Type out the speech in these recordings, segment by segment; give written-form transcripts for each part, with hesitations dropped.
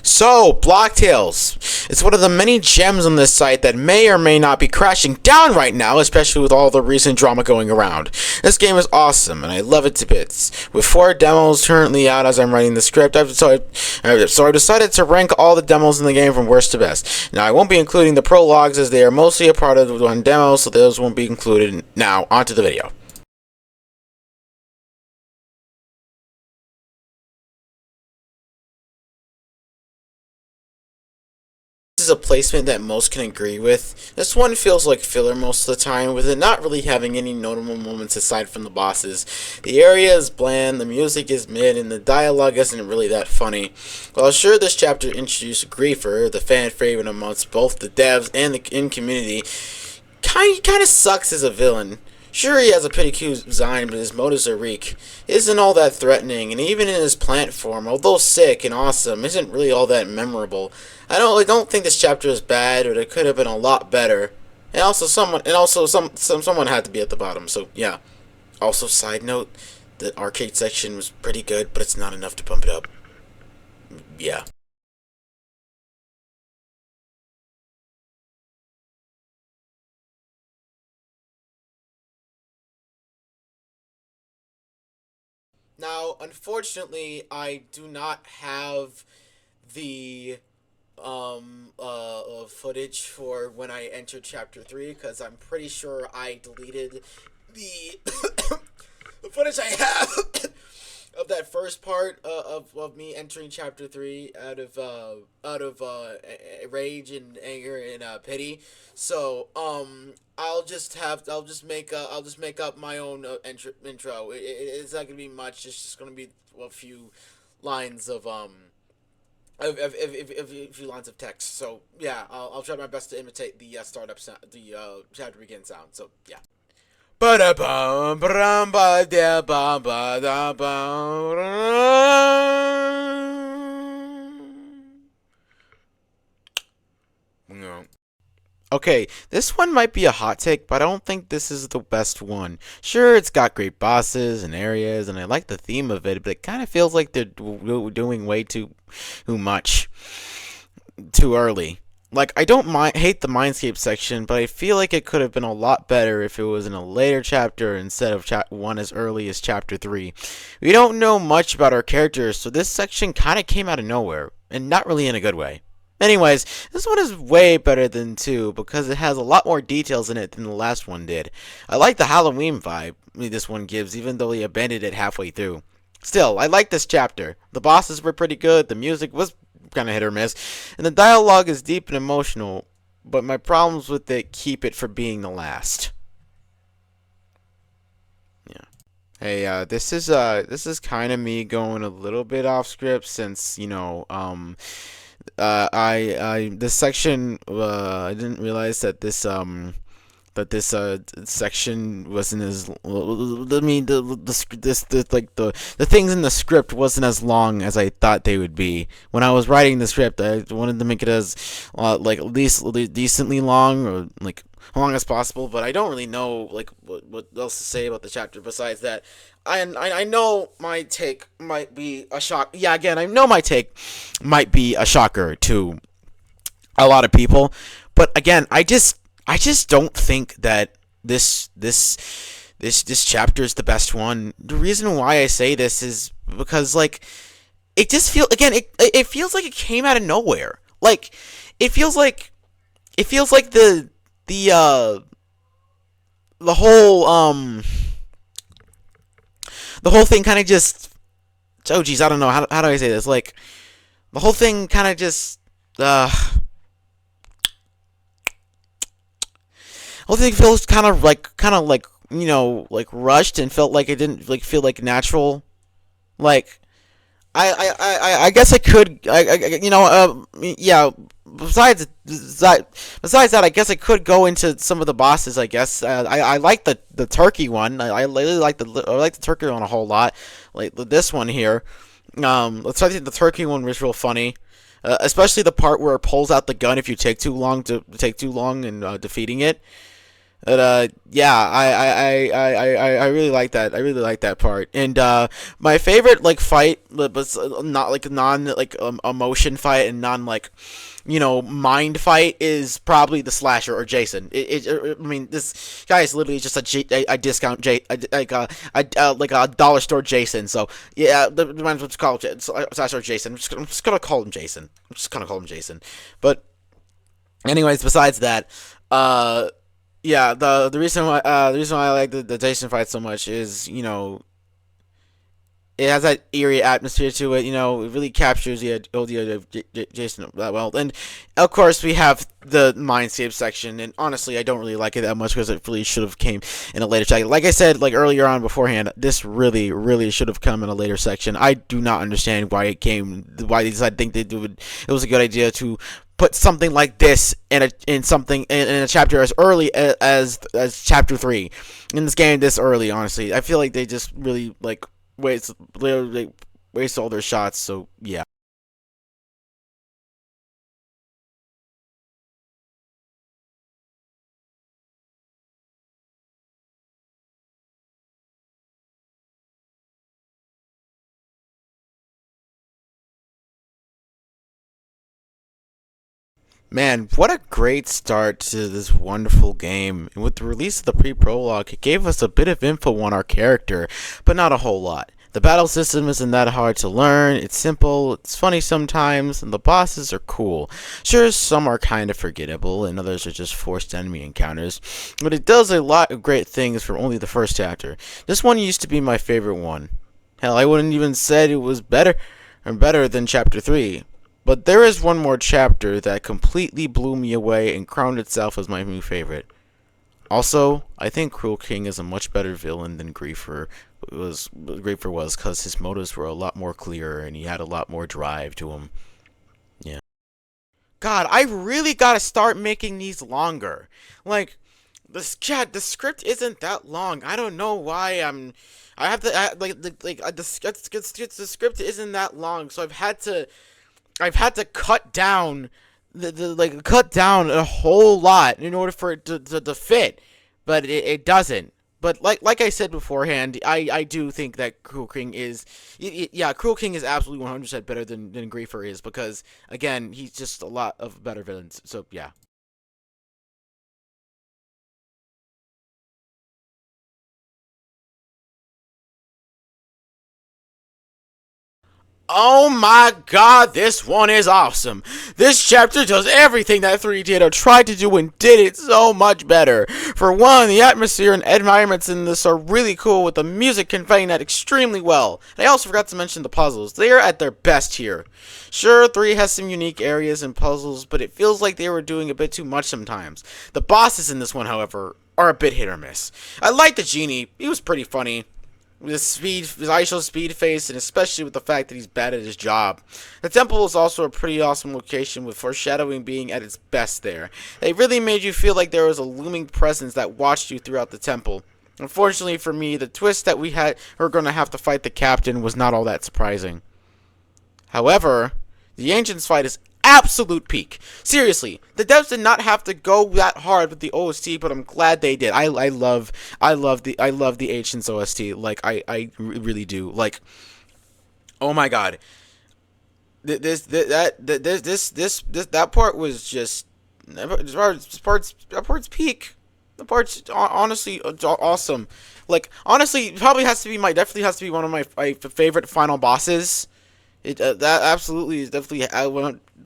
So, blocktales. It's one of the many gems on this site that may or may not be crashing down right now, especially with all the recent drama going around. This game is awesome, and I love it to bits. With 4 demos currently out as I'm writing the script, so I decided to rank all the demos in the game from worst to best. Now, I won't be including the prologues as they are mostly a part of the one demo, so those won't be included. Now, onto the video. This is a placement that most can agree with. This one feels like filler most of the time, with it not really having any notable moments aside from the bosses. The area is bland, the music is mid, and the dialogue isn't really that funny. While sure this chapter introduced Griefer, the fan favorite amongst both the devs and the community, kind of sucks as a villain. Sure, he has a beacuse design, but his motives are weak. He isn't all that threatening, and even in his plant form, although sick and awesome, isn't really all that memorable. I don't think this chapter is bad, but it could have been a lot better. And also someone had to be at the bottom. So yeah. Also, side note, the arcade section was pretty good, but it's not enough to bump it up. Yeah. Now, unfortunately, I do not have the footage for when I entered chapter 3, because I'm pretty sure I deleted the the footage I have of that first part of me entering chapter 3 out of rage and anger and pity. So I'll just make up my own intro. It's not gonna be much. It's just gonna be a few lines of a few lines of text. So yeah, I'll try my best to imitate the startup sound, the chapter begin sound. So yeah. Ba-da-bum, ba-dum, ba-da-bum, ba-da-bum. No. Okay, this one might be a hot take, but I don't think this is the best one. Sure, it's got great bosses and areas, and I like the theme of it, but it kind of feels like they're doing way too much too early. Like, I don't hate the Mindscape section, but I feel like it could have been a lot better if it was in a later chapter instead of one as early as chapter 3. We don't know much about our characters, so this section kind of came out of nowhere, and not really in a good way. Anyways, this one is way better than 2 because it has a lot more details in it than the last one did. I like the Halloween vibe this one gives, even though he abandoned it halfway through. Still, I like this chapter. The bosses were pretty good, the music was kind of hit or miss, and the dialogue is deep and emotional, but my problems with it keep it from being the last. Yeah. Hey, this is kind of me going a little bit off script since, this section, I didn't realize that this section wasn't as, I mean, the things in the script wasn't as long as I thought they would be. When I was writing the script, I wanted to make it as, like, at least decently long, or, like, long as possible, but I don't really know, like, what else to say about the chapter besides that. I know my take might be a shock. Yeah, again, I know my take might be a shocker to a lot of people, but again, I just don't think that this chapter is the best one. The reason why I say this is because, like, it just it feels like it came out of nowhere. Like, it feels like the whole thing kind of just, oh geez, I don't know, how do I say this, like, the whole thing kind of just, whole thing feels kind of like, like rushed, and felt like it didn't, like, feel like natural. Like, I guess I could, yeah. Besides that, I guess I could go into some of the bosses. I guess I like the turkey one. I really like the turkey one a whole lot. Like this one here. I think the turkey one was real funny, especially the part where it pulls out the gun if you take too long in defeating it. But yeah, I really like that. I really like that part. And my favorite like fight, but not like non like emotion fight and non like mind fight is probably the slasher or Jason. I mean, this guy is literally just a discount like a dollar store Jason. So yeah, the might as well just call it slasher Jason. I'm just gonna call him Jason. I'm just gonna call him Jason. But anyways, besides that, yeah, the reason why I like the Jason fight so much is it has that eerie atmosphere to it. It really captures the idea of Jason that well. And of course, we have the Mindscape section. And honestly, I don't really like it that much because it really should have came in a later section. Like I said, like earlier on beforehand, this really, really should have come in a later section. I do not understand why it came. Why they decided to think it was a good idea to put something like this in a chapter as early as chapter 3 in this game this early. Honestly, I feel like they just really like literally waste all their shots. So yeah. Man, what a great start to this wonderful game. And with the release of the pre-prologue, it gave us a bit of info on our character, but not a whole lot. The battle system isn't that hard to learn, it's simple, it's funny sometimes, and the bosses are cool. Sure, some are kind of forgettable, and others are just forced enemy encounters, but it does a lot of great things for only the first chapter. This one used to be my favorite one. Hell, I wouldn't even said it was better than chapter 3. But there is one more chapter that completely blew me away and crowned itself as my new favorite. Also, I think Cruel King is a much better villain than Griefer was because his motives were a lot more clear and he had a lot more drive to him. Yeah. God, I really gotta start making these longer. Like, the script isn't that long. I don't know why I have to the script isn't that long, so I've had to cut down cut down a whole lot in order for it to fit, but it doesn't. But like I said beforehand, I do think that Cruel King is yeah, Cruel King is absolutely 100% better than Griefer is because again he's just a lot of better villains. So yeah. Oh my god, this one is awesome. This chapter does everything that 3 did or tried to do and did it so much better. For one, the atmosphere and environments in this are really cool with the music conveying that extremely well. And I also forgot to mention the puzzles. They are at their best here. Sure, 3 has some unique areas and puzzles, but it feels like they were doing a bit too much sometimes. The bosses in this one, however, are a bit hit or miss. I like the genie. He was pretty funny with his ISO speed face, and especially with the fact that he's bad at his job. The temple is also a pretty awesome location, with foreshadowing being at its best there. It really made you feel like there was a looming presence that watched you throughout the temple. Unfortunately for me, the twist that we're going to have to fight the captain was not all that surprising. However, the Ancients fight is absolute peak. Seriously, the devs did not have to go that hard with the OST, but I'm glad they did. I love the Ancients OST. Like I really do. Like, oh my god, that part was just that part's peak. The part's honestly awesome. Like honestly, probably has to be definitely has to be one of my favorite final bosses. That absolutely is definitely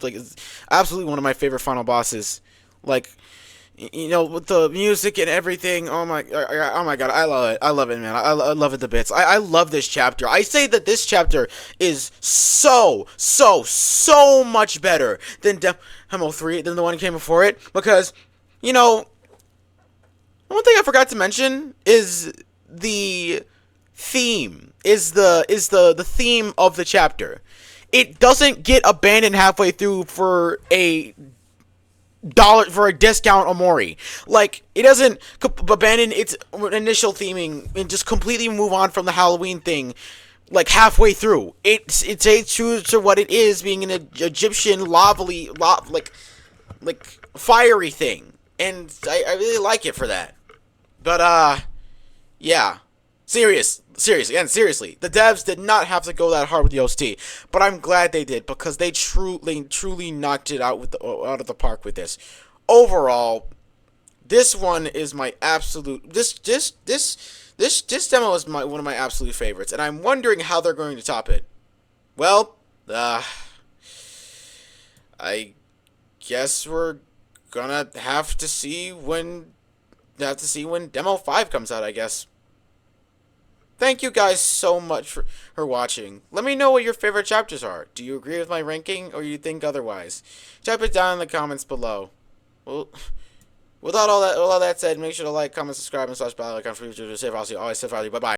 it's absolutely one of my favorite final bosses. Like with the music and everything. Oh my god, I love it, man. I love it to bits. I love this chapter. I say that this chapter is so much better than Demo 3 than the one that came before it because you know one thing I forgot to mention is the theme is the theme of the chapter. It doesn't get abandoned halfway through for a discount Omori. Like it doesn't abandon its initial theming and just completely move on from the Halloween thing like halfway through. It stays true to what it is, being an Egyptian like fiery thing, and I really like it for that. But yeah. Seriously, the devs did not have to go that hard with the OST, but I'm glad they did because they truly knocked it out of the park with this. Overall, this one is my absolute this demo is one of my absolute favorites, and I'm wondering how they're going to top it. Well, I guess we're gonna have to see when demo 5 comes out, I guess. Thank you guys so much for watching. Let me know what your favorite chapters are. Do you agree with my ranking or you think otherwise? Type it down in the comments below. Well, with all that said, make sure to like, comment, subscribe, and slash bell icon for future to save. I'll see you always. Bye bye.